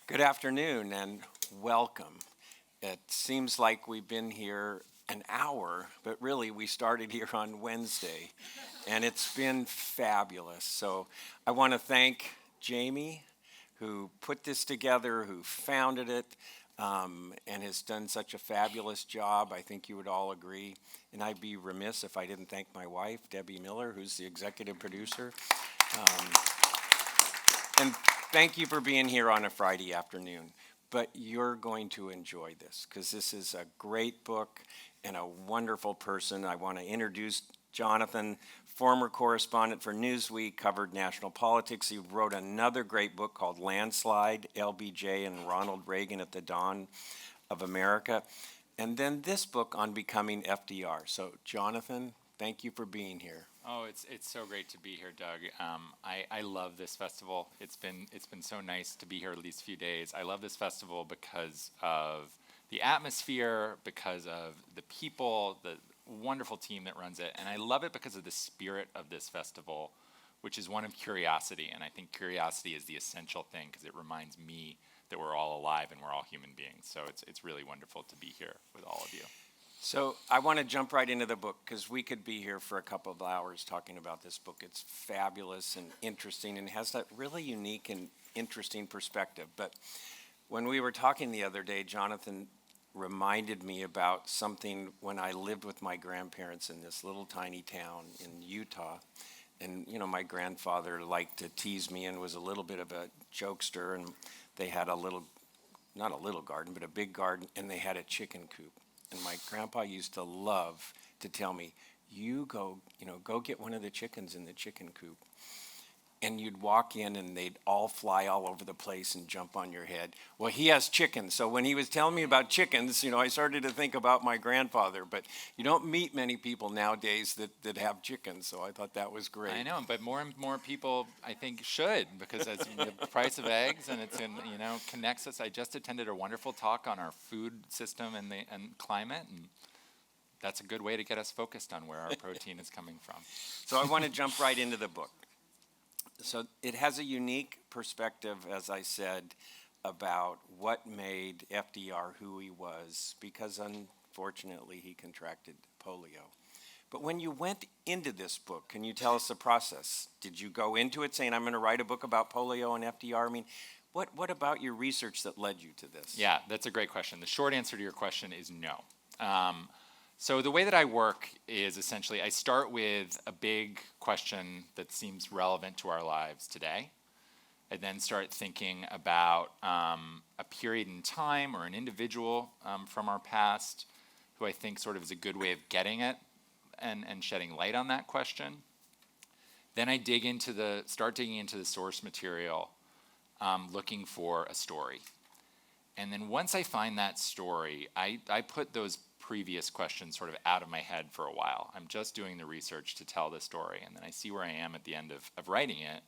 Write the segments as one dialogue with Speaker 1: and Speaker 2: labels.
Speaker 1: Good afternoon and welcome. It seems like we've been here an hour, but really we started here on Wednesday and it's been fabulous. So I want to thank Jamie, who put this together, who founded it, and has done such a fabulous job. I think you would all agree. And I'd be remiss if I didn't thank my wife, Debbie Miller, who's the executive producer. Um, and thank you for being here on a Friday afternoon. But you're going to enjoy this because this is a great book and a wonderful person. I want to introduce Jonathan, former correspondent for Newsweek, covered national politics. He wrote another great book called Landslide, LBJ and Ronald Reagan at the Dawn of America. And then this book on becoming FDR. So, Jonathan, thank you for being here.
Speaker 2: Oh, it's so great to be here, Doug. I love this festival. It's been so nice to be here these few days. I love this festival because of the atmosphere, because of the people, the wonderful team that runs it, and I love it because of the spirit of this festival, which is one of curiosity. And I think curiosity is the essential thing because it reminds me that we're all alive and we're all human beings. So it's really wonderful to be here with all of you.
Speaker 1: So I want to jump right into the book because we could be here for a couple of hours talking about this book. It's fabulous and interesting and has that really unique and interesting perspective. But when we were talking the other day, Jonathan reminded me about something when I lived with my grandparents in this little tiny town in Utah. And, you know, my grandfather liked to tease me and was a little bit of a jokester. And they had a little, not a little garden, but a big garden, and they had a chicken coop. And my grandpa used to love to tell me, you go get one of the chickens in the chicken coop. And you'd walk in and they'd all fly all over the place and jump on your head. Well, he has chickens. So when he was telling me about chickens, I started to think about my grandfather. But you don't meet many people nowadays that have chickens. So I thought that was great.
Speaker 2: I know, but more and more people, I think, should, because it's the price of eggs, and it's connects us. I just attended a wonderful talk on our food system and climate, and that's a good way to get us focused on where our protein is coming from.
Speaker 1: So I want to jump right into the book. So it has a unique perspective, as I said, about what made FDR who he was, because unfortunately he contracted polio. But when you went into this book, can you tell us the process? Did you go into it saying, I'm going to write a book about polio and FDR? I mean, what about your research that led you to this?
Speaker 2: Yeah, that's a great question. The short answer to your question is no. So the way that I work is essentially I start with a big question that seems relevant to our lives today. I then start thinking about a period in time or an individual from our past who I think sort of is a good way of getting it and shedding light on that question. Then I start digging into the source material, looking for a story. And then once I find that story, I put those previous questions sort of out of my head for a while. I'm just doing the research to tell the story, and then I see where I am at the end of writing it,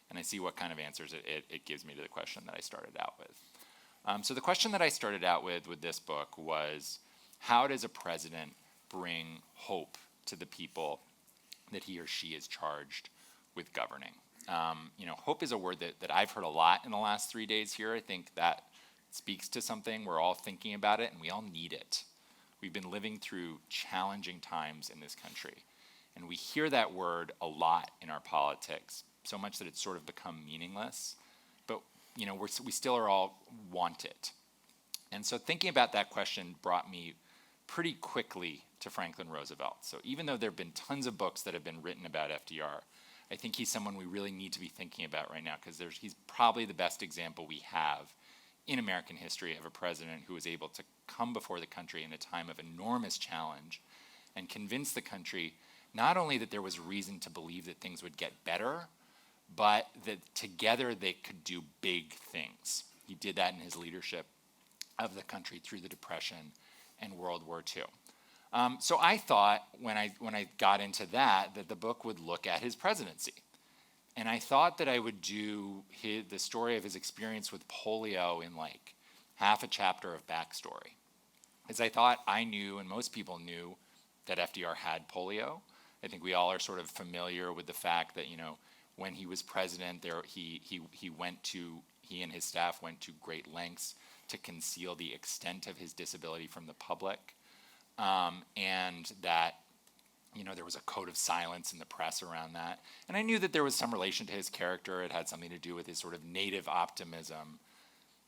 Speaker 2: and I see what kind of answers it gives me to the question that I started out with. So the question that I started out with this book was, how does a president bring hope to the people that he or she is charged with governing? Hope is a word that I've heard a lot in the last 3 days here. I think that speaks to something. We're all thinking about it, and we all need it. We've been living through challenging times in this country, and we hear that word a lot in our politics, so much that it's sort of become meaningless, but we still are all want it. And so thinking about that question brought me pretty quickly to Franklin Roosevelt. So even though there have been tons of books that have been written about FDR, I think he's someone we really need to be thinking about right now, because he's probably the best example we have in American history of a president who was able to come before the country in a time of enormous challenge and convince the country not only that there was reason to believe that things would get better, but that together they could do big things. He did that in his leadership of the country through the Depression and World War II. So I thought when I got into that the book would look at his presidency. And I thought that I would do the story of his experience with polio in like half a chapter of backstory. Because I thought I knew, and most people knew, that FDR had polio. I think we all are sort of familiar with the fact that, when he was president, he he and his staff went to great lengths to conceal the extent of his disability from the public, and that there was a code of silence in the press around that. And I knew that there was some relation to his character. It had something to do with his sort of native optimism.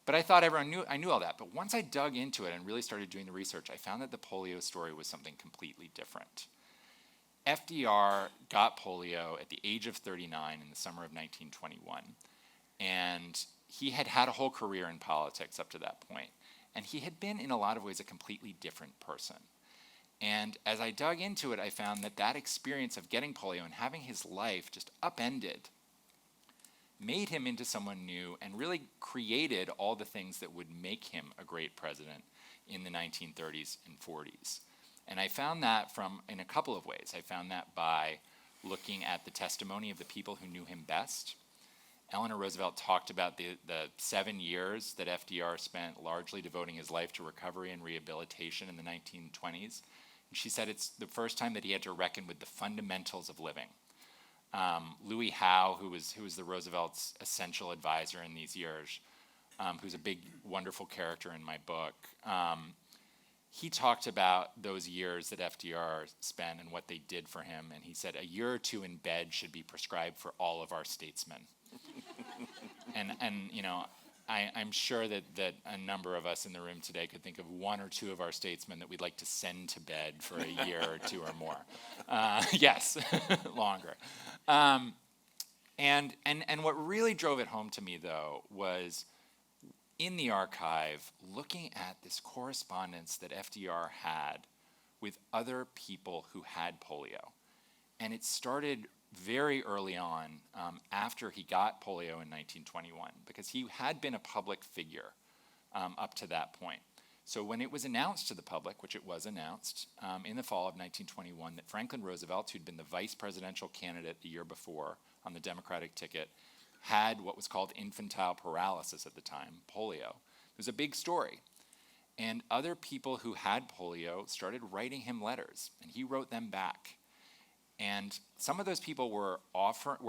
Speaker 2: But I thought I knew all that. But once I dug into it and really started doing the research, I found that the polio story was something completely different. FDR got polio at the age of 39 in the summer of 1921. And he had had a whole career in politics up to that point. And he had been, in a lot of ways, a completely different person. And as I dug into it, I found that that experience of getting polio and having his life just upended made him into someone new and really created all the things that would make him a great president in the 1930s and 40s. And I found that in a couple of ways. I found that by looking at the testimony of the people who knew him best. Eleanor Roosevelt talked about the 7 years that FDR spent largely devoting his life to recovery and rehabilitation in the 1920s. And she said it's the first time that he had to reckon with the fundamentals of living. Louis Howe, who was the Roosevelt's essential advisor in these years, who's a big, wonderful character in my book, he talked about those years that FDR spent and what they did for him. And he said a year or two in bed should be prescribed for all of our statesmen. and I'm sure that a number of us in the room today could think of one or two of our statesmen that we'd like to send to bed for a year or two or more. Yes, longer. And what really drove it home to me, though, was in the archive, looking at this correspondence that FDR had with other people who had polio. And it started very early on, after he got polio in 1921, because he had been a public figure up to that point. So when it was announced to the public, which it was announced in the fall of 1921, that Franklin Roosevelt, who'd been the vice presidential candidate the year before on the Democratic ticket, had what was called infantile paralysis at the time, polio, it was a big story. And other people who had polio started writing him letters, and he wrote them back. And some of those people were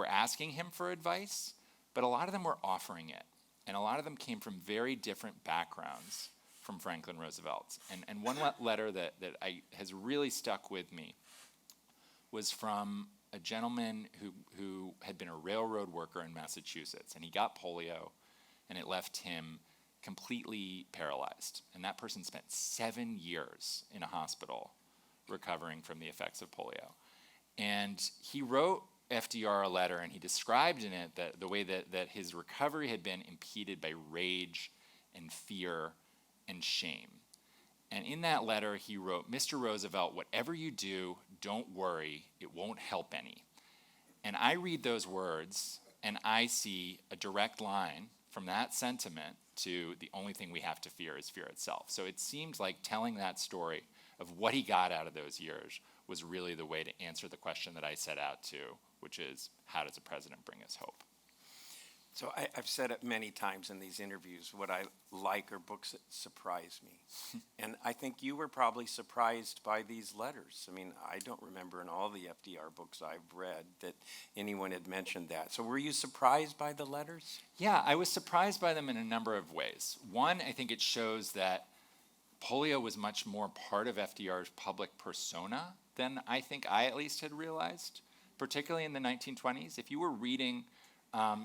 Speaker 2: asking him for advice, but a lot of them were offering it. And a lot of them came from very different backgrounds from Franklin Roosevelt. And one letter that has really stuck with me was from a gentleman who had been a railroad worker in Massachusetts. And he got polio, and it left him completely paralyzed. And that person spent 7 years in a hospital recovering from the effects of polio. And he wrote FDR a letter, and he described in it that the way that his recovery had been impeded by rage and fear and shame. And in that letter, he wrote, "Mr. Roosevelt, whatever you do, don't worry, it won't help any." And I read those words, and I see a direct line from that sentiment to the only thing we have to fear is fear itself. So it seemed like telling that story of what he got out of those years was really the way to answer the question that I set out to, which is, how does a president bring us hope?
Speaker 1: So I've said it many times in these interviews, what I like are books that surprise me. And I think you were probably surprised by these letters. I mean, I don't remember in all the FDR books I've read that anyone had mentioned that. So were you surprised by the letters?
Speaker 2: Yeah, I was surprised by them in a number of ways. One, I think it shows that polio was much more part of FDR's public persona than I think I at least had realized, particularly in the 1920s. If you were reading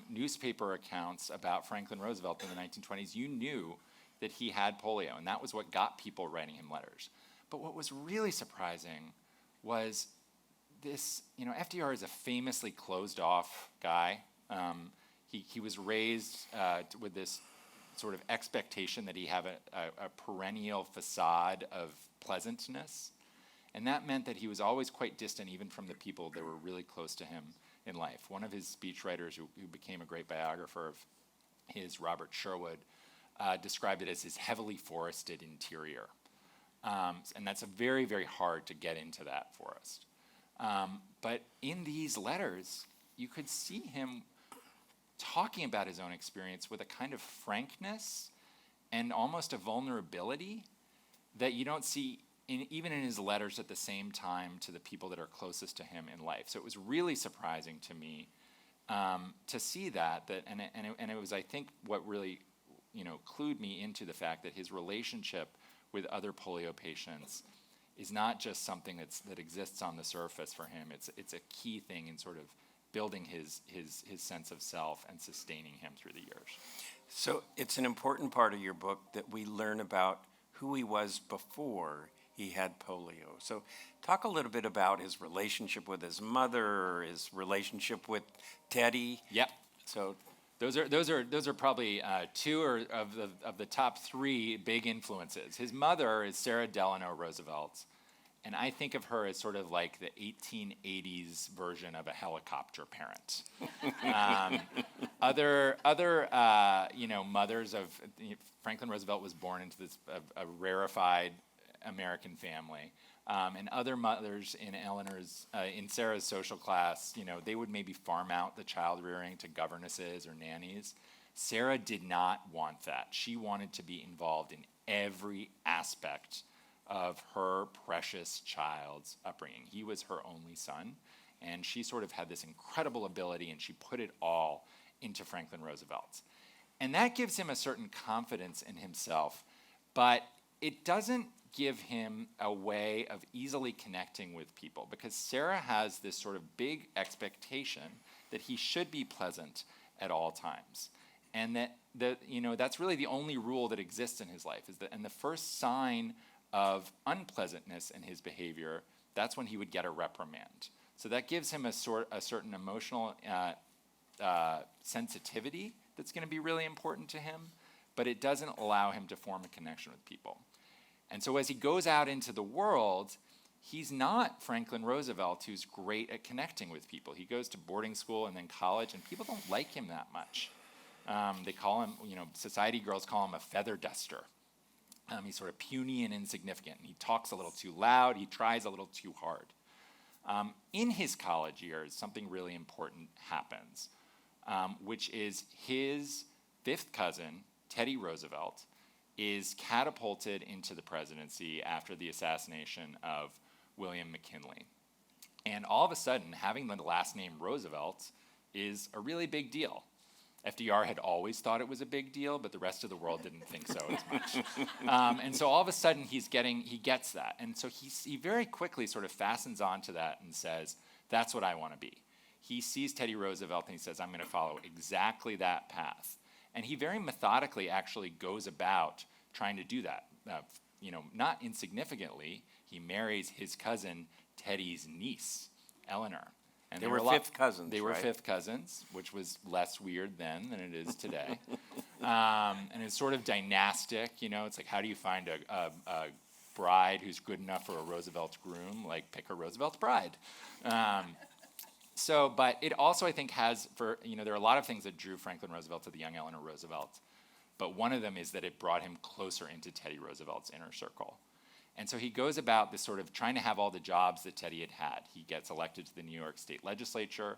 Speaker 2: newspaper accounts about Franklin Roosevelt in the 1920s, you knew that he had polio, and that was what got people writing him letters. But what was really surprising was this, FDR is a famously closed-off guy. He was raised with this sort of expectation that he have a perennial facade of pleasantness. And that meant that he was always quite distant even from the people that were really close to him in life. One of his speechwriters who became a great biographer of his, Robert Sherwood, described it as his heavily forested interior. And that's very, very hard to get into that forest. But in these letters, you could see him talking about his own experience with a kind of frankness and almost a vulnerability that you don't see even in his letters at the same time to the people that are closest to him in life. So it was really surprising to me to see that and it was, I think, what really, clued me into the fact that his relationship with other polio patients is not just something that exists on the surface for him. It's a key thing in sort of building his sense of self and sustaining him through the years.
Speaker 1: So it's an important part of your book that we learn about who he was before he had polio. So talk a little bit about his relationship with his mother, his relationship with Teddy.
Speaker 2: Yep.
Speaker 1: So
Speaker 2: those are probably two of the top three big influences. His mother is Sarah Delano Roosevelt, and I think of her as sort of like the 1880s version of a helicopter parent. Other mothers of Franklin Roosevelt was born into this a rarefied American family, and other mothers in Sarah's social class, they would maybe farm out the child rearing to governesses or nannies. Sarah did not want that. She wanted to be involved in every aspect of her precious child's upbringing. He was her only son, and she sort of had this incredible ability, and she put it all into Franklin Roosevelt. And that gives him a certain confidence in himself, but it doesn't give him a way of easily connecting with people, because Sarah has this sort of big expectation that he should be pleasant at all times. And that's really the only rule that exists in his life, and the first sign of unpleasantness in his behavior, that's when he would get a reprimand. So that gives him a certain emotional sensitivity that's going to be really important to him, but it doesn't allow him to form a connection with people. And so as he goes out into the world, he's not Franklin Roosevelt, who's great at connecting with people. He goes to boarding school and then college, and people don't like him that much. They call him, society girls call him a feather duster. He's sort of puny and insignificant. He talks a little too loud. He tries a little too hard. In his college years, something really important happens, which is his fifth cousin, Teddy Roosevelt, is catapulted into the presidency after the assassination of William McKinley. And all of a sudden, having the last name Roosevelt is a really big deal. FDR had always thought it was a big deal, but the rest of the world didn't think so as much. And so all of a sudden, he gets that. And so he very quickly sort of fastens onto that and says, that's what I want to be. He sees Teddy Roosevelt and he says, I'm going to follow exactly that path. And he very methodically actually goes about trying to do that. Not insignificantly, he marries his cousin Teddy's niece, Eleanor. And
Speaker 1: they were fifth cousins.
Speaker 2: They were
Speaker 1: right?
Speaker 2: fifth cousins, which was less weird then than it is today. And it's sort of dynastic, it's like, how do you find a bride who's good enough for a Roosevelt groom? Like, pick a Roosevelt bride. But it also, I think, there are a lot of things that drew Franklin Roosevelt to the young Eleanor Roosevelt, but one of them is that it brought him closer into Teddy Roosevelt's inner circle. And so he goes about this sort of trying to have all the jobs that Teddy had had. He gets elected to the New York State Legislature.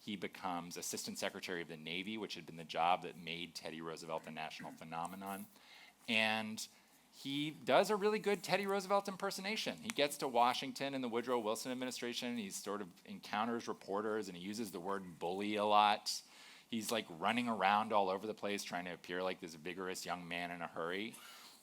Speaker 2: He becomes Assistant Secretary of the Navy, which had been the job that made Teddy Roosevelt a national phenomenon. And he does a really good Teddy Roosevelt impersonation. He gets to Washington in the Woodrow Wilson administration. He sort of encounters reporters, and he uses the word bully a lot. He's like running around all over the place trying to appear like this vigorous young man in a hurry.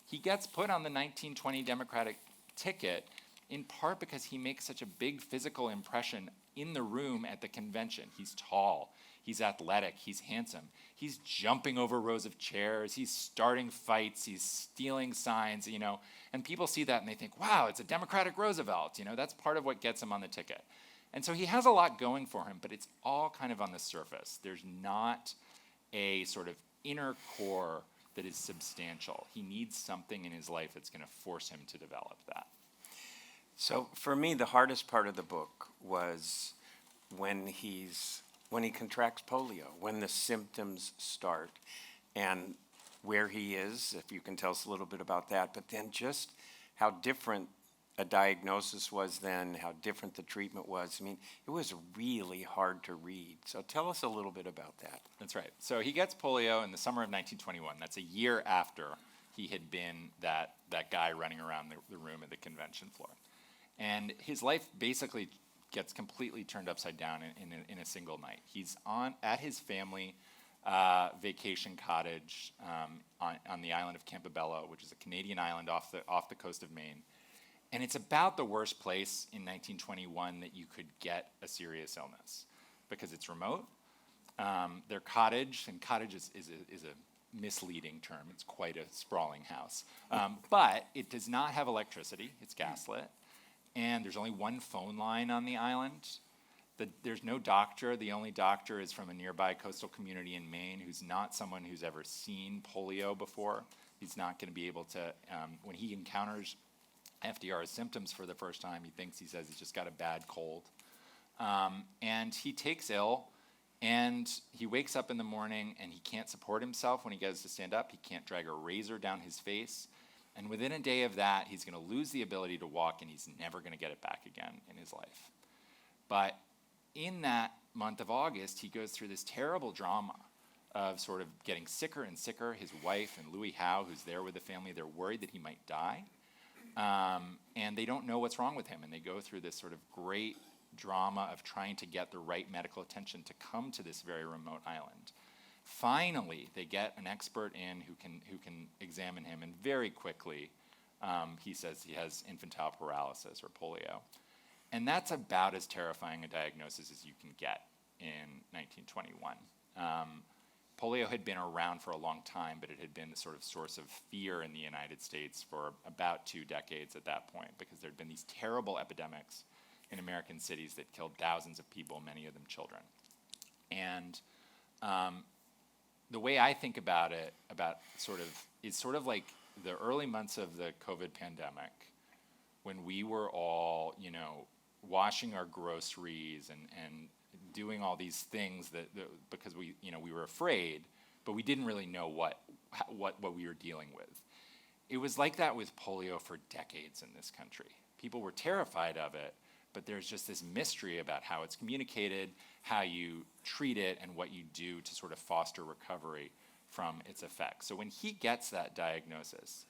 Speaker 2: He gets put on the 1920 Democratic ticket in part because he makes such a big physical impression in the room at the convention. He's tall, he's athletic, he's handsome. He's jumping over rows of chairs, he's starting fights, he's stealing signs, and people see that and they think, wow, it's a Democratic Roosevelt. That's part of what gets him on the ticket. And so he has a lot going for him, but it's all kind of on the surface. There's not a sort of inner core that is substantial. He needs something in his life that's going to force him to develop that.
Speaker 1: So for me, the hardest part of the book was when he contracts polio, when the symptoms start, and where he is, if you can tell us a little bit about that, but then just how different a diagnosis was then, how different the treatment was. I mean, it was really hard to read. So tell us a little bit about that.
Speaker 2: That's right. So he gets polio in the summer of 1921. That's a year after he had been that guy running around the room at the convention floor. And his life basically gets completely turned upside down in a single night. He's at his family vacation cottage on the island of Campobello, which is a Canadian island off the coast of Maine. And it's about the worst place in 1921 that you could get a serious illness because it's remote. Their cottage, and cottage is a misleading term. It's quite a sprawling house. But it does not have electricity. It's gaslit. And there's only one phone line on the island. There's no doctor. The only doctor is from a nearby coastal community in Maine who's not someone who's ever seen polio before. He's not going to be able to, when he encounters FDR's symptoms for the first time, he says he's just got a bad cold. And he takes ill, and he wakes up in the morning, and he can't support himself when he goes to stand up. He can't drag a razor down his face. And within a day of that, he's going to lose the ability to walk, and he's never going to get it back again in his life. But in that month of August, he goes through this terrible drama of sort of getting sicker and sicker. His wife and Louis Howe, who's there with the family, they're worried that he might die. And they don't know what's wrong with him. And they go through this sort of great drama of trying to get the right medical attention to come to this very remote island. Finally, they get an expert in who can examine him, and very quickly, he says he has infantile paralysis or polio. And that's about as terrifying a diagnosis as you can get in 1921. Polio had been around for a long time, but it had been the sort of source of fear in the United States for about 2 decades at that point, because there had been these terrible epidemics in American cities that killed thousands of people, many of them children. And the way I think about it, is sort of like the early months of the COVID pandemic, when we were all, washing our groceries and doing all these things that because we were afraid, but we didn't really know what we were dealing with. It was like that with polio for decades in this country. People were terrified of it, but there's just this mystery about how it's communicated, how you treat it, and what you do to sort of foster recovery from its effects. So when he gets that diagnosis,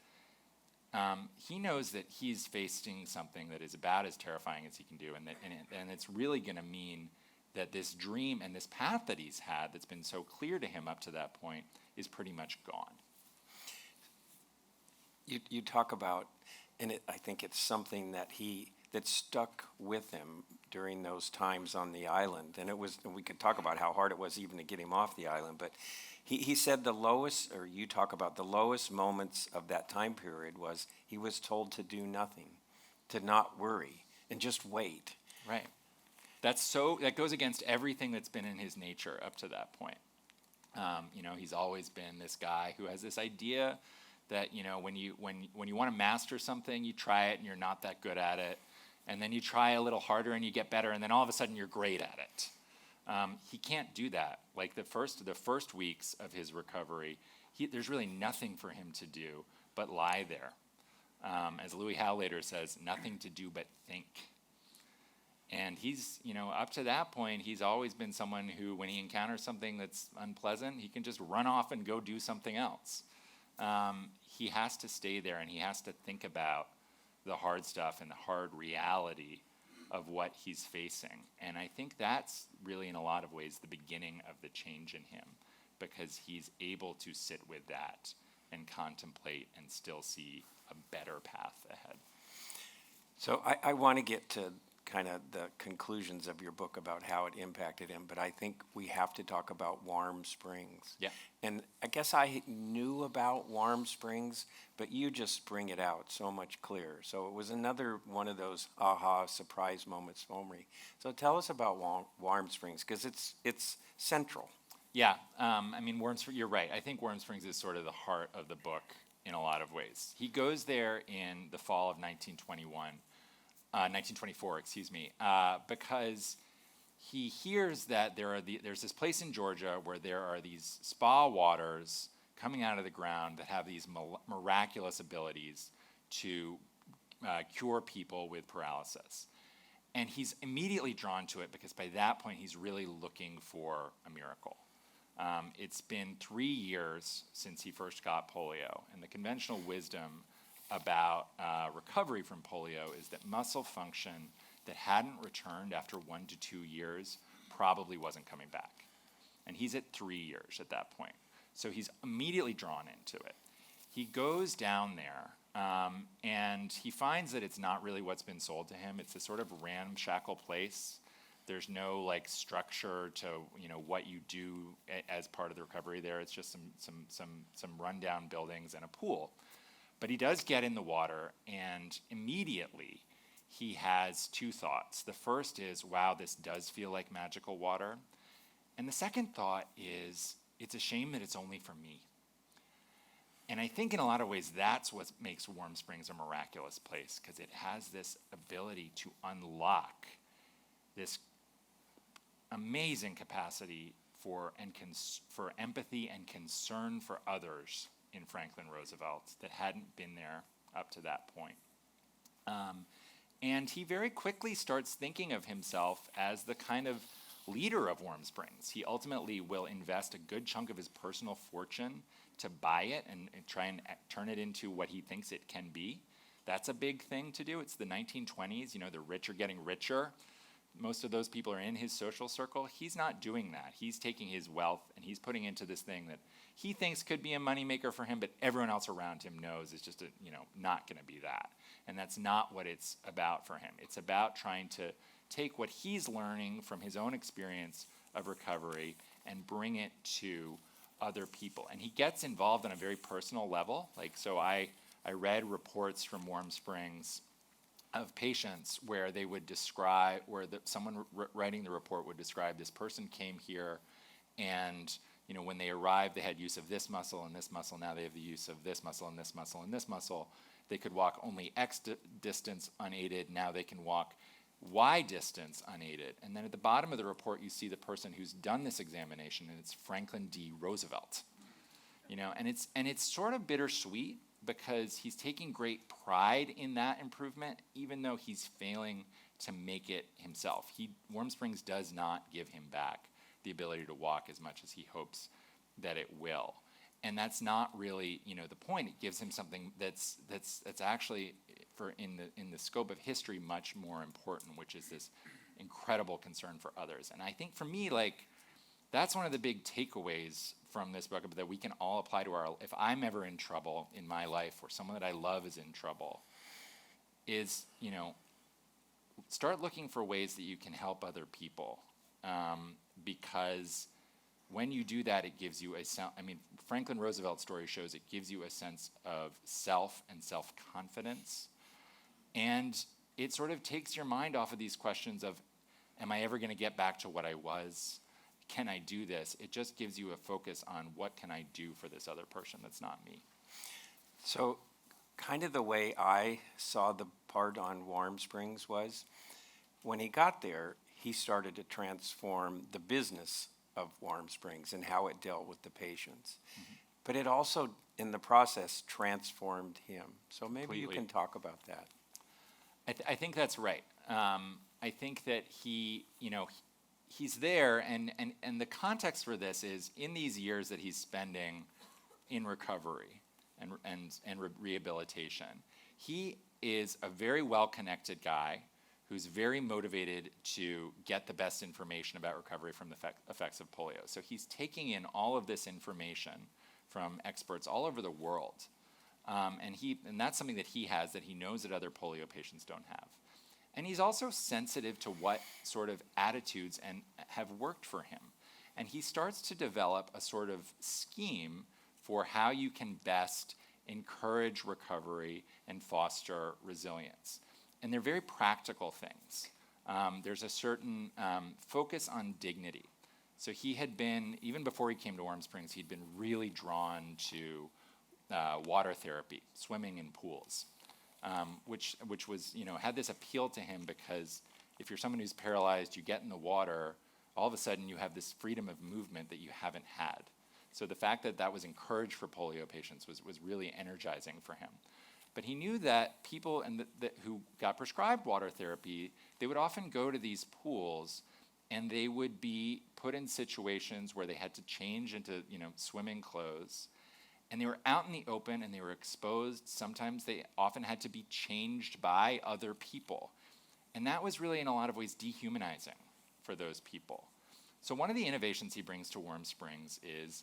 Speaker 2: he knows that he's facing something that is about as terrifying as he can do, and it's really going to mean that this dream and this path that he's had that's been so clear to him up to that point is pretty much gone.
Speaker 1: You talk about, and I think it's something that stuck with him during those times on the island. And we could talk about how hard it was even to get him off the island, but he said you talk about the lowest moments of that time period was he was told to do nothing, to not worry, and just wait.
Speaker 2: Right. That goes against everything that's been in his nature up to that point. He's always been this guy who has this idea that, when you want to master something, you try it and you're not that good at it. And then you try a little harder and you get better, and then all of a sudden you're great at it. He can't do that. Like the first weeks of his recovery, there's really nothing for him to do but lie there. As Louis Howe later says, nothing to do but think. And he's, up to that point, he's always been someone who, when he encounters something that's unpleasant, he can just run off and go do something else. He has to stay there, and he has to think about the hard stuff and the hard reality of what he's facing. And I think that's really, in a lot of ways, the beginning of the change in him, because he's able to sit with that and contemplate and still see a better path ahead.
Speaker 1: So I want to get to kind of the conclusions of your book about how it impacted him, but I think we have to talk about Warm Springs.
Speaker 2: Yeah.
Speaker 1: And I guess I knew about Warm Springs, but you just bring it out so much clearer. So it was another one of those aha surprise moments for me. So tell us about Warm Springs, because it's central.
Speaker 2: Yeah, you're right. I think Warm Springs is sort of the heart of the book in a lot of ways. He goes there in the fall of 1924, because he hears that there's this place in Georgia where there are these spa waters coming out of the ground that have these miraculous abilities to cure people with paralysis. And he's immediately drawn to it because by that point he's really looking for a miracle. It's been 3 years since he first got polio, and the conventional wisdom about recovery from polio is that muscle function that hadn't returned after 1 to 2 years probably wasn't coming back. And he's at 3 years at that point. So he's immediately drawn into it. He goes down there, and he finds that it's not really what's been sold to him. It's a sort of ramshackle place. There's no like structure to what you do as part of the recovery there. It's just some rundown buildings and a pool. But he does get in the water, and immediately he has two thoughts. The first is, wow, this does feel like magical water. And the second thought is, it's a shame that it's only for me. And I think in a lot of ways that's what makes Warm Springs a miraculous place, because it has this ability to unlock this amazing capacity for empathy and concern for others in Franklin Roosevelt that hadn't been there up to that point. And he very quickly starts thinking of himself as the kind of leader of Warm Springs. He ultimately will invest a good chunk of his personal fortune to buy it and try and turn it into what he thinks it can be. That's a big thing to do. It's the 1920s, the rich are getting richer. Most of those people are in his social circle. He's not doing that. He's taking his wealth and he's putting into this thing that he thinks could be a moneymaker for him, but everyone else around him knows it's just not going to be that. And that's not what it's about for him. It's about trying to take what he's learning from his own experience of recovery and bring it to other people. And he gets involved on a very personal level. So I read reports from Warm Springs of patients where they would describe, someone writing the report would describe this person came here and when they arrived they had use of this muscle and this muscle, now they have the use of this muscle and this muscle and this muscle. They could walk only X distance unaided, now they can walk Y distance unaided. And then at the bottom of the report you see the person who's done this examination, and it's Franklin D. Roosevelt. And it's sort of bittersweet, because he's taking great pride in that improvement, even though he's failing to make it himself. Warm Springs does not give him back the ability to walk as much as he hopes that it will. And that's not really, the point. It gives him something that's actually, in the scope of history, much more important, which is this incredible concern for others. And I think for me, that's one of the big takeaways from this book that we can all apply to if I'm ever in trouble in my life, or someone that I love is in trouble, is, start looking for ways that you can help other people. Because when you do that, it gives you Franklin Roosevelt's story shows it gives you a sense of self and self-confidence. And it sort of takes your mind off of these questions of, am I ever going to get back to what I was? Can I do this? It just gives you a focus on what can I do for this other person that's not me.
Speaker 1: So kind of the way I saw the part on Warm Springs was, when he got there, he started to transform the business of Warm Springs and how it dealt with the patients. Mm-hmm. But it also, in the process, transformed him. So maybe
Speaker 2: Completely.
Speaker 1: You can talk about that.
Speaker 2: I think that's right. I think that he's there, and the context for this is, in these years that he's spending in recovery and rehabilitation, he is a very well-connected guy who's very motivated to get the best information about recovery from the effects of polio. So he's taking in all of this information from experts all over the world. And that's something that he has that he knows that other polio patients don't have. And he's also sensitive to what sort of attitudes have worked for him. And he starts to develop a sort of scheme for how you can best encourage recovery and foster resilience. And they're very practical things. There's a certain focus on dignity. So he had been, even before he came to Warm Springs, he'd been really drawn to water therapy, swimming in pools. Which was, had this appeal to him, because if you're someone who's paralyzed, you get in the water, all of a sudden you have this freedom of movement that you haven't had. So the fact that was encouraged for polio patients was really energizing for him. But he knew that people who got prescribed water therapy, they would often go to these pools and they would be put in situations where they had to change into swimming clothes. And they were out in the open and they were exposed. Sometimes they often had to be changed by other people. And that was really, in a lot of ways, dehumanizing for those people. So one of the innovations he brings to Warm Springs is,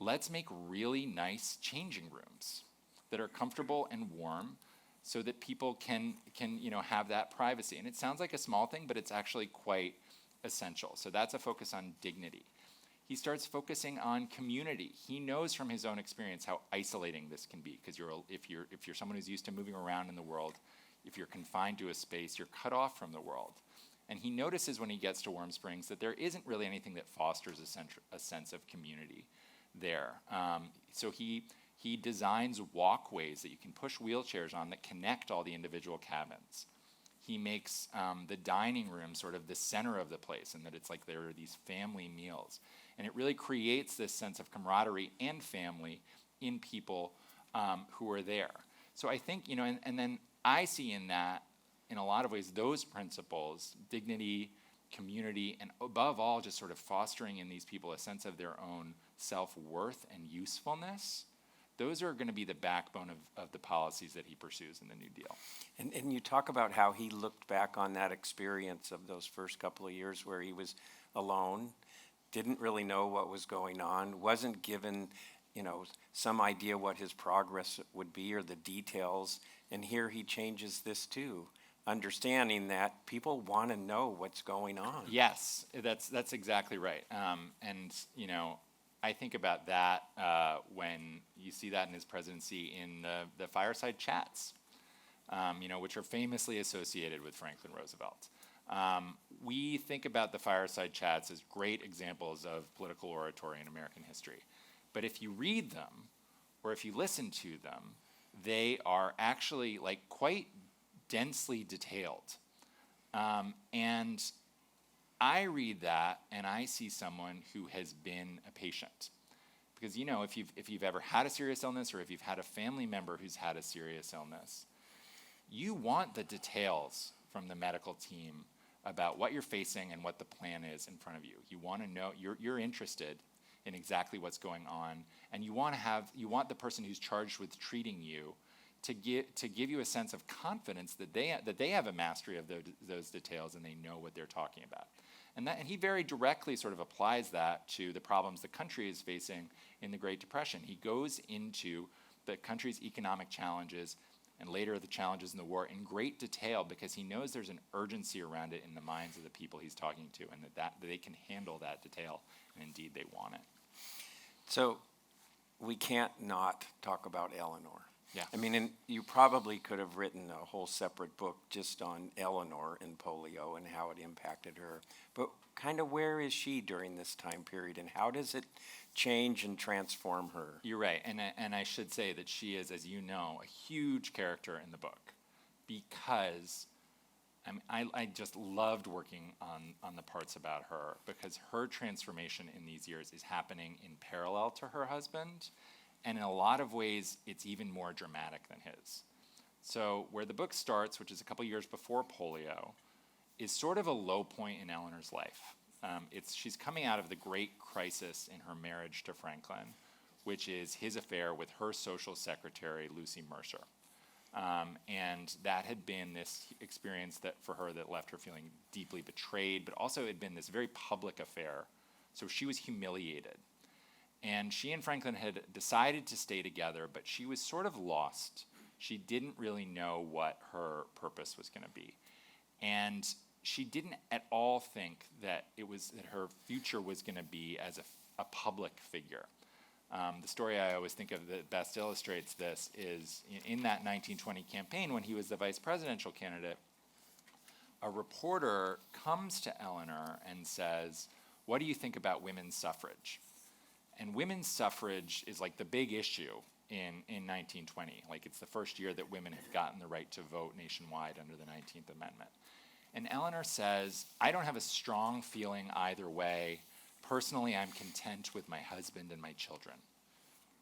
Speaker 2: let's make really nice changing rooms that are comfortable and warm so that people can have that privacy. And it sounds like a small thing, but it's actually quite essential. So that's a focus on dignity. He starts focusing on community. He knows from his own experience how isolating this can be, because if you're someone who's used to moving around in the world, if you're confined to a space, you're cut off from the world. And he notices when he gets to Warm Springs that there isn't really anything that fosters a sense of community there. So he designs walkways that you can push wheelchairs on that connect all the individual cabins. He makes the dining room sort of the center of the place, and that it's like there are these family meals. And it really creates this sense of camaraderie and family in people who are there. So I think, and then I see in that, in a lot of ways, those principles, dignity, community, and above all, just sort of fostering in these people a sense of their own self-worth and usefulness, those are going to be the backbone of the policies that he pursues in the New Deal.
Speaker 1: And you talk about how he looked back on that experience of those first couple of years where he was alone, didn't really know what was going on, wasn't given, some idea what his progress would be or the details. And here he changes this too, understanding that people want to know what's going on.
Speaker 2: Yes, that's exactly right. I think about that when you see that in his presidency in the fireside chats, which are famously associated with Franklin Roosevelt. We think about the fireside chats as great examples of political oratory in American history. But if you read them, or if you listen to them, they are actually quite densely detailed. And I read that and I see someone who has been a patient. Because if you've ever had a serious illness, or if you've had a family member who's had a serious illness, you want the details from the medical team about what you're facing and what the plan is in front of you. You want to know, you're interested in exactly what's going on, and you want the person who's charged with treating you to give you a sense of confidence that they have a mastery of those details and they know what they're talking about. And he very directly sort of applies that to the problems the country is facing in the Great Depression. He goes into the country's economic challenges and later the challenges in the war in great detail, because he knows there's an urgency around it in the minds of the people he's talking to, and that they can handle that detail, and indeed they want it.
Speaker 1: So we can't not talk about Eleanor.
Speaker 2: Yeah.
Speaker 1: And you probably could have written a whole separate book just on Eleanor and polio and how it impacted her. But kind of where is she during this time period, and how does it change and transform her?
Speaker 2: You're right, and I should say that she is, as you know, a huge character in the book, because I just loved working on the parts about her, because her transformation in these years is happening in parallel to her husband. And in a lot of ways, it's even more dramatic than his. So where the book starts, which is a couple years before polio, is sort of a low point in Eleanor's life. She's coming out of the great crisis in her marriage to Franklin, which is his affair with her social secretary, Lucy Mercer. And that had been this experience that for her that left her feeling deeply betrayed, but also it had been this very public affair. So she was humiliated. And she and Franklin had decided to stay together, but she was sort of lost. She didn't really know what her purpose was going to be. And she didn't at all think that that her future was going to be as a public figure. The story I always think of that best illustrates this is in that 1920 campaign, when he was the vice presidential candidate, a reporter comes to Eleanor and says, "What do you think about women's suffrage?" And women's suffrage is the big issue in 1920. It's the first year that women have gotten the right to vote nationwide under the 19th Amendment. And Eleanor says, "I don't have a strong feeling either way. Personally, I'm content with my husband and my children."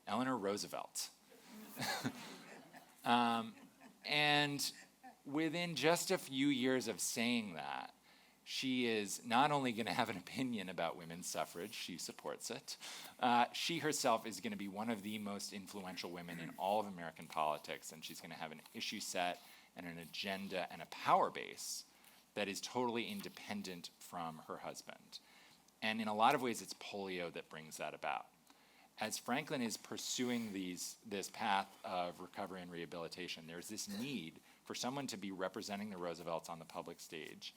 Speaker 2: Eleanor Roosevelt. And within just a few years of saying that, she is not only going to have an opinion about women's suffrage, she supports it. She herself is going to be one of the most influential women in all of American politics, and she's going to have an issue set and an agenda and a power base that is totally independent from her husband. And in a lot of ways, it's polio that brings that about. As Franklin is pursuing this path of recovery and rehabilitation, there's this need for someone to be representing the Roosevelts on the public stage.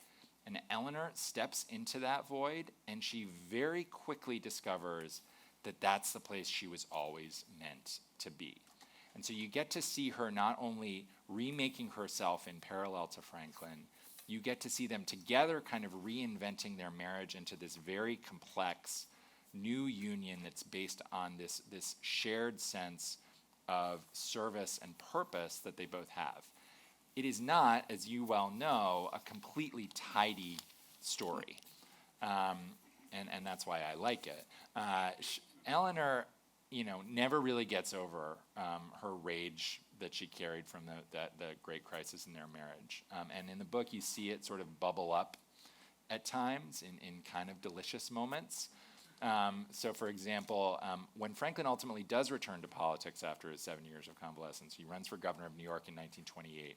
Speaker 2: And Eleanor steps into that void, and she very quickly discovers that that's the place she was always meant to be. And so you get to see her not only remaking herself in parallel to Franklin, you get to see them together kind of reinventing their marriage into this very complex new union that's based on this shared sense of service and purpose that they both have. It is not, as you well know, a completely tidy story. And that's why I like it. Eleanor, never really gets over her rage that she carried from the great crisis in their marriage. And in the book, you see it sort of bubble up at times in kind of delicious moments. So, for example, when Franklin ultimately does return to politics after his 7 years of convalescence, he runs for governor of New York in 1928.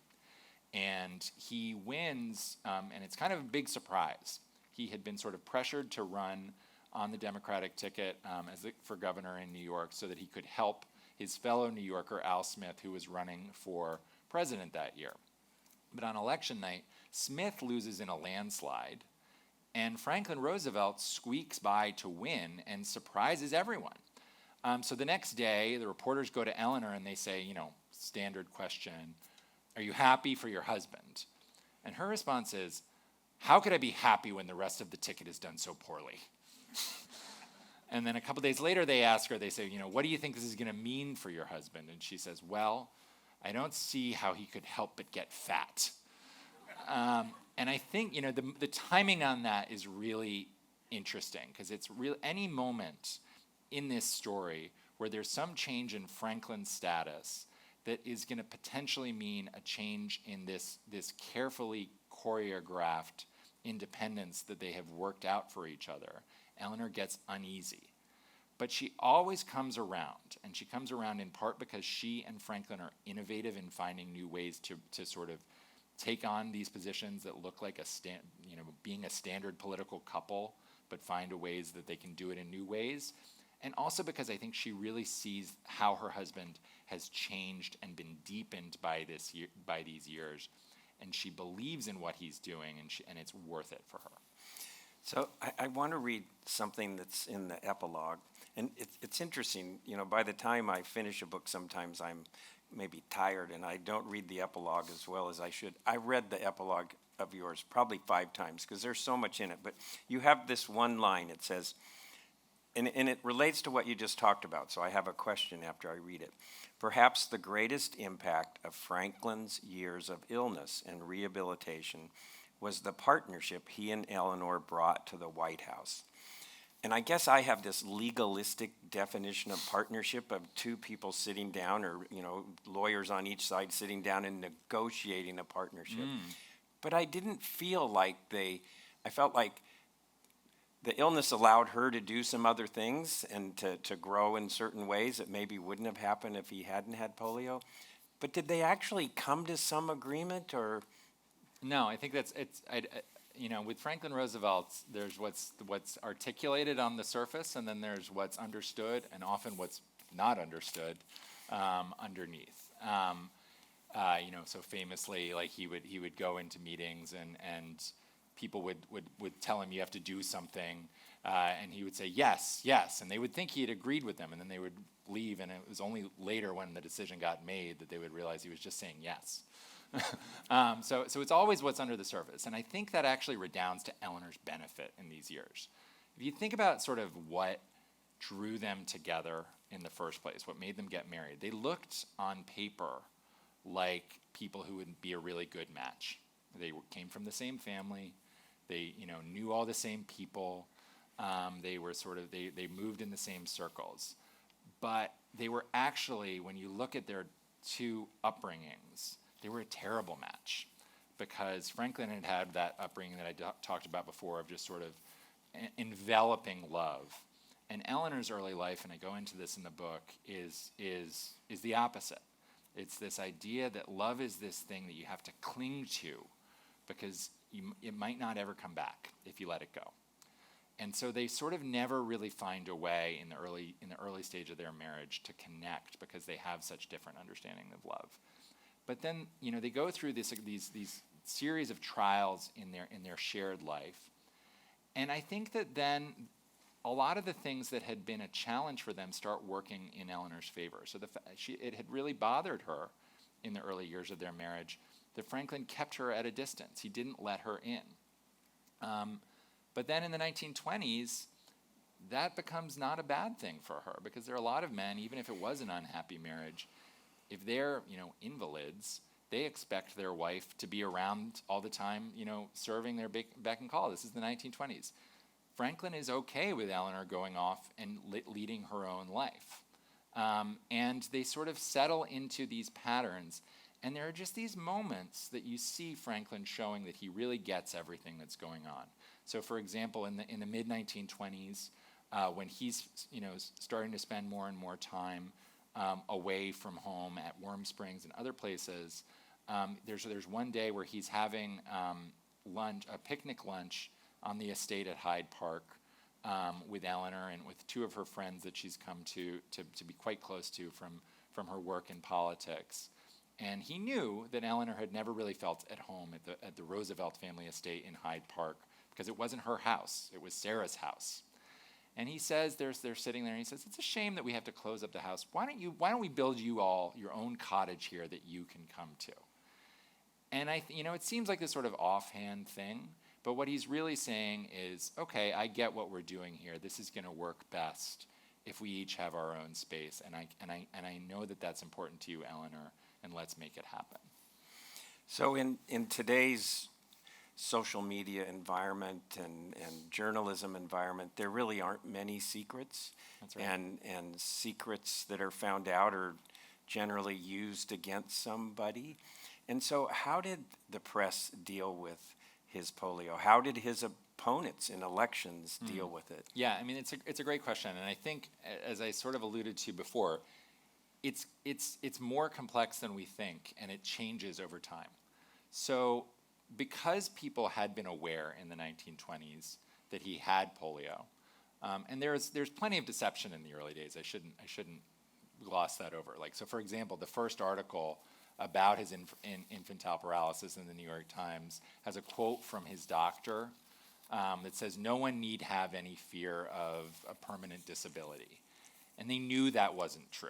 Speaker 2: And he wins, and it's kind of a big surprise. He had been sort of pressured to run on the Democratic ticket for governor in New York so that he could help his fellow New Yorker, Al Smith, who was running for president that year. But on election night, Smith loses in a landslide, and Franklin Roosevelt squeaks by to win and surprises everyone. So the next day, the reporters go to Eleanor and they say, standard question, are you happy for your husband? And her response is, how could I be happy when the rest of the ticket is done so poorly? And then a couple days later, they ask her, they say, what do you think this is going to mean for your husband? And she says, well, I don't see how he could help but get fat. And I think, the timing on that is really interesting because it's any moment in this story where there's some change in Franklin's status that is going to potentially mean a change in this carefully choreographed independence that they have worked out for each other, Eleanor gets uneasy. But she always comes around, and she comes around in part because she and Franklin are innovative in finding new ways to sort of take on these positions that look like being a standard political couple, but find ways that they can do it in new ways. And also because I think she really sees how her husband has changed and been deepened by these years, and she believes in what he's doing, and it's worth it for her.
Speaker 1: So I want to read something that's in the epilogue. And it's interesting, by the time I finish a book, sometimes I'm maybe tired and I don't read the epilogue as well as I should. I read the epilogue of yours probably 5 times because there's so much in it. But you have this one line, it says, and it relates to what you just talked about, so I have a question after I read it. Perhaps the greatest impact of Franklin's years of illness and rehabilitation was the partnership he and Eleanor brought to the White House. And I guess I have this legalistic definition of partnership of 2 people sitting down or, lawyers on each side sitting down and negotiating a partnership. But I didn't feel like I felt like the illness allowed her to do some other things and to grow in certain ways that maybe wouldn't have happened if he hadn't had polio. But did they actually come to some agreement or?
Speaker 2: No, I think with Franklin Roosevelt, there's what's articulated on the surface, and then there's what's understood, and often what's not understood underneath. So famously, like he would go into meetings, and people would tell him you have to do something, and he would say yes, yes, and they would think he had agreed with them, and then they would leave, and it was only later when the decision got made that they would realize he was just saying yes. So it's always what's under the surface. And I think that actually redounds to Eleanor's benefit in these years. If you think about sort of what drew them together in the first place, what made them get married, they looked on paper like people who would be a really good match. They came from the same family. They knew all the same people. They were they moved in the same circles. But they were actually, when you look at their 2 upbringings, they were a terrible match because Franklin had that upbringing that I talked about before of just sort of enveloping love. And Eleanor's early life, and I go into this in the book, is the opposite. It's this idea that love is this thing that you have to cling to because it might not ever come back if you let it go. And so they sort of never really find a way in the early stage of their marriage to connect because they have such different understanding of love. But then, they go through these series of trials in their shared life. And I think that then a lot of the things that had been a challenge for them start working in Eleanor's favor. So it had really bothered her in the early years of their marriage that Franklin kept her at a distance. He didn't let her in. But then in the 1920s, that becomes not a bad thing for her, because there are a lot of men, even if it was an unhappy marriage, if they're, invalids, they expect their wife to be around all the time, serving their beck and call. This is the 1920s. Franklin is okay with Eleanor going off and leading her own life. And they sort of settle into these patterns. And there are just these moments that you see Franklin showing that he really gets everything that's going on. So, for example, in the mid-1920s, when he's starting to spend more and more time away from home at Warm Springs and other places, there's one day where he's having a picnic lunch on the estate at Hyde Park with Eleanor and with two of her friends that she's come to be quite close to from her work in politics. And he knew that Eleanor had never really felt at home at the Roosevelt family estate in Hyde Park, because it wasn't her house, it was Sarah's house. And he says, they're sitting there, and he says, it's a shame that we have to close up the house. Why don't we build you all your own cottage here that you can come to? And it seems like this sort of offhand thing, but what he's really saying is, okay, I get what we're doing here. This is going to work best if we each have our own space, and I know that that's important to you, Eleanor, and let's make it happen.
Speaker 1: So in today's social media environment and journalism environment, there really aren't many secrets.
Speaker 2: That's right.
Speaker 1: And secrets that are found out are generally used against somebody. And so how did the press deal with his polio? How did his opponents in elections deal with it?
Speaker 2: Yeah, I mean, it's a great question. And I think, as I sort of alluded to before, it's more complex than we think, and it changes over time. So because people had been aware in the 1920s that he had polio, and there's plenty of deception in the early days. I shouldn't gloss that over. Like, so for example, the first article about his infantile paralysis in the New York Times has a quote from his doctor that says, "No one need have any fear of a permanent disability." And they knew that wasn't true,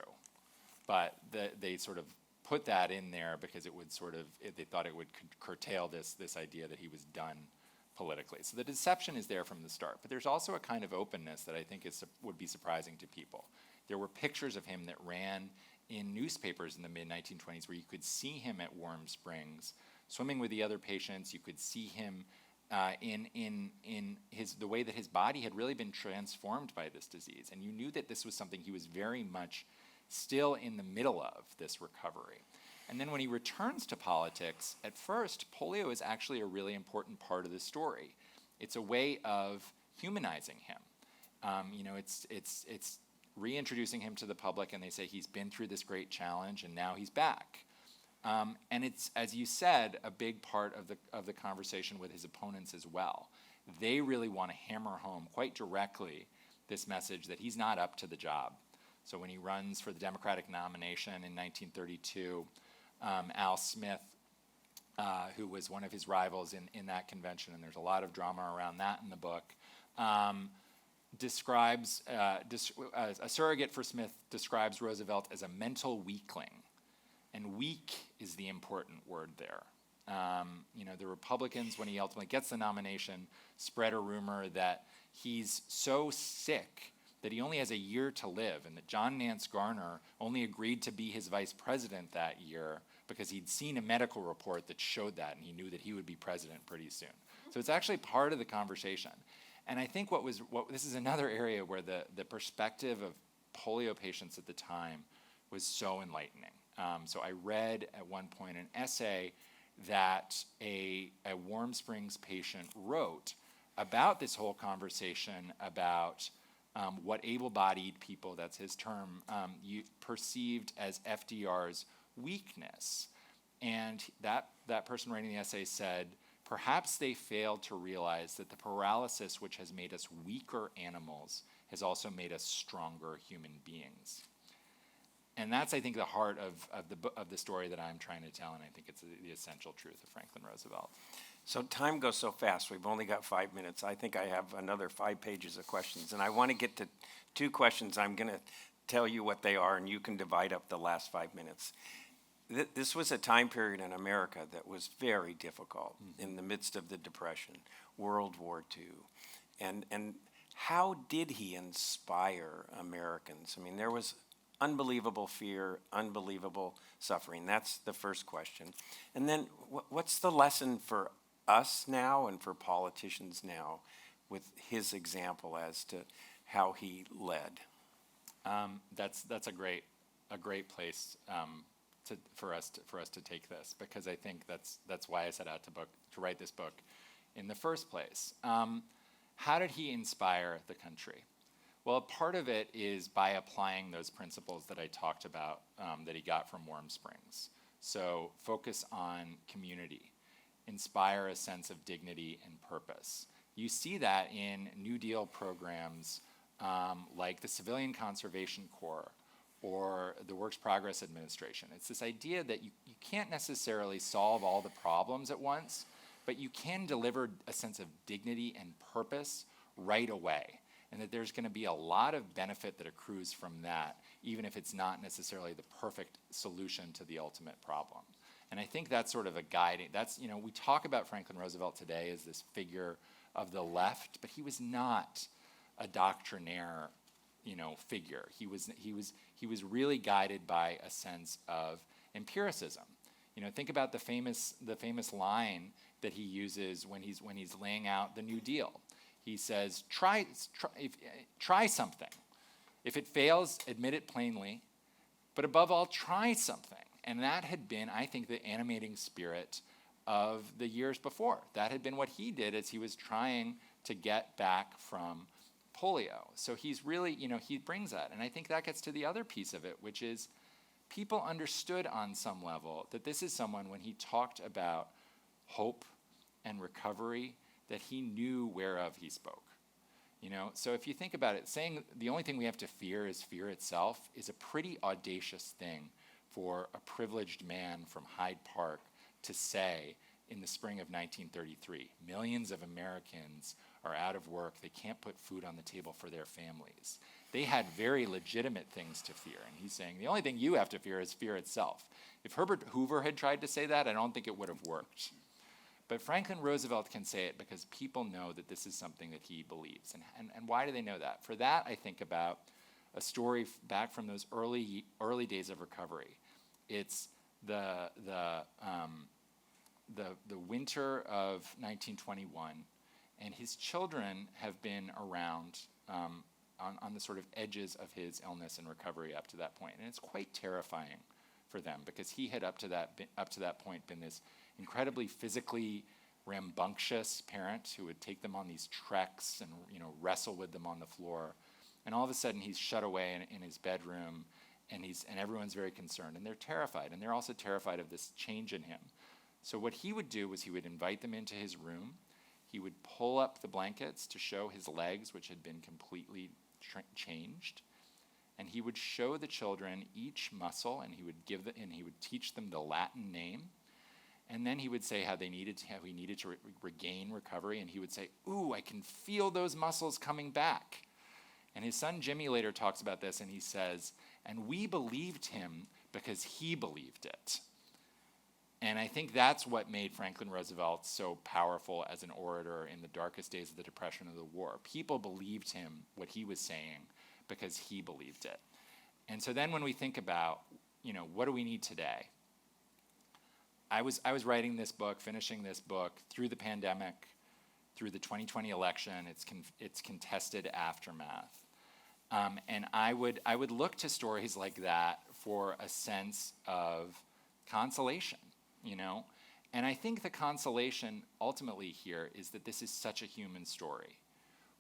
Speaker 2: but they sort of put that in there because it would they thought it would curtail this idea that he was done politically. So the deception is there from the start, but there's also a kind of openness that I think would be surprising to people. There were pictures of him that ran in newspapers in the mid-1920s where you could see him at Warm Springs swimming with the other patients. You could see him in the way that his body had really been transformed by this disease, and you knew that this was something he was very much still in the middle of, this recovery. And then when he returns to politics, at first, polio is actually a really important part of the story. It's a way of humanizing him. It's reintroducing him to the public, and they say he's been through this great challenge, and now he's back. And it's, as you said, a big part of the conversation with his opponents as well. They really want to hammer home quite directly this message that he's not up to the job. So when he runs for the Democratic nomination in 1932, Al Smith, who was one of his rivals in that convention, and there's a lot of drama around that in the book, describes, a surrogate for Smith describes Roosevelt as a mental weakling. And weak is the important word there. The Republicans, when he ultimately gets the nomination, spread a rumor that he's so sick that he only has a year to live, and that John Nance Garner only agreed to be his vice president that year because he'd seen a medical report that showed that, and he knew that he would be president pretty soon. So it's actually part of the conversation. And I think this is another area where the perspective of polio patients at the time was so enlightening. So I read at one point an essay that a Warm Springs patient wrote about this whole conversation about what able-bodied people, that's his term, perceived as FDR's weakness. And that person writing the essay said perhaps they failed to realize that the paralysis which has made us weaker animals has also made us stronger human beings. And that's, I think, the heart of the story that I'm trying to tell, and I think it's the essential truth of Franklin Roosevelt.
Speaker 1: So time goes so fast. We've only got 5 minutes. I think I have another 5 pages of questions, and I want to get to 2 questions. I'm going to tell you what they are, and you can divide up the last 5 minutes. This was a time period in America that was very difficult in the midst of the Depression, World War II. And how did he inspire Americans? I mean, there was unbelievable fear, unbelievable suffering. That's the first question. And then what's the lesson for us now and for politicians now with his example as to how he led?
Speaker 2: That's a great place for us to take this, because I think that's why I set out to write this book in the first place. How did he inspire the country? Well, part of it is by applying those principles that I talked about that he got from Warm Springs. So focus on community, inspire a sense of dignity and purpose. You see that in New Deal programs like the Civilian Conservation Corps or the Works Progress Administration. It's this idea that you can't necessarily solve all the problems at once, but you can deliver a sense of dignity and purpose right away, and that there's going to be a lot of benefit that accrues from that, even if it's not necessarily the perfect solution to the ultimate problem. And I think that's sort of a guiding, we talk about Franklin Roosevelt today as this figure of the left, but he was not a doctrinaire, figure. He was really guided by a sense of empiricism. Think about the famous line that he uses when he's laying out the New Deal. He says, try something. If it fails, admit it plainly, but above all, try something. And that had been, I think, the animating spirit of the years before. That had been what he did as he was trying to get back from polio. So he's really, he brings that. And I think that gets to the other piece of it, which is people understood on some level that this is someone, when he talked about hope and recovery, that he knew whereof he spoke. So if you think about it, saying the only thing we have to fear is fear itself is a pretty audacious thing for a privileged man from Hyde Park to say in the spring of 1933. Millions of Americans are out of work. They can't put food on the table for their families. They had very legitimate things to fear. And he's saying the only thing you have to fear is fear itself. If Herbert Hoover had tried to say that, I don't think it would have worked. But Franklin Roosevelt can say it because people know that this is something that he believes. And why do they know that? For that, I think about a story back from those early days of recovery. It's the winter of 1921, and his children have been around on the sort of edges of his illness and recovery up to that point. And it's quite terrifying for them because he had up to that point been this incredibly physically rambunctious parent who would take them on these treks and wrestle with them on the floor. And all of a sudden he's shut away in his bedroom, and everyone's very concerned, and they're terrified, and they're also terrified of this change in him. So what he would do was he would invite them into his room. He would pull up the blankets to show his legs, which had been completely changed, and he would show the children each muscle, and he would teach them the Latin name. And then he would say how he needed to regain recovery, and he would say, "Ooh, I can feel those muscles coming back." And his son Jimmy later talks about this, and he says, "And we believed him because he believed it." And I think that's what made Franklin Roosevelt so powerful as an orator in the darkest days of the Depression of the war. People believed him, what he was saying, because he believed it. And so then when we think about, what do we need today? I was writing this book, finishing this book through the pandemic, through the 2020 election, its contested aftermath. And I would look to stories like that for a sense of consolation, And I think the consolation ultimately here is that this is such a human story.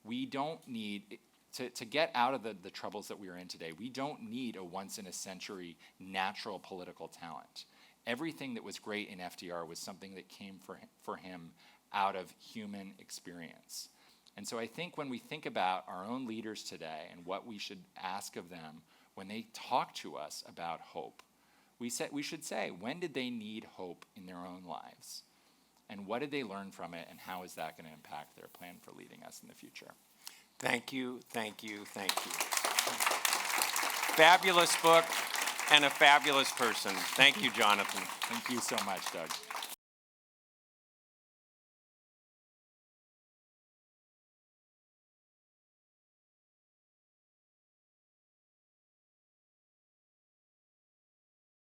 Speaker 2: We don't need, to get out of the troubles that we are in today, we don't need a once-in-a-century natural political talent. Everything that was great in FDR was something that came for him out of human experience. And so I think when we think about our own leaders today and what we should ask of them when they talk to us about hope, we should say, when did they need hope in their own lives? And what did they learn from it, and how is that going to impact their plan for leading us in the future?
Speaker 1: Thank you, thank you, thank you. Fabulous book and a fabulous person. Thank you, Jonathan.
Speaker 2: Thank you so much, Doug.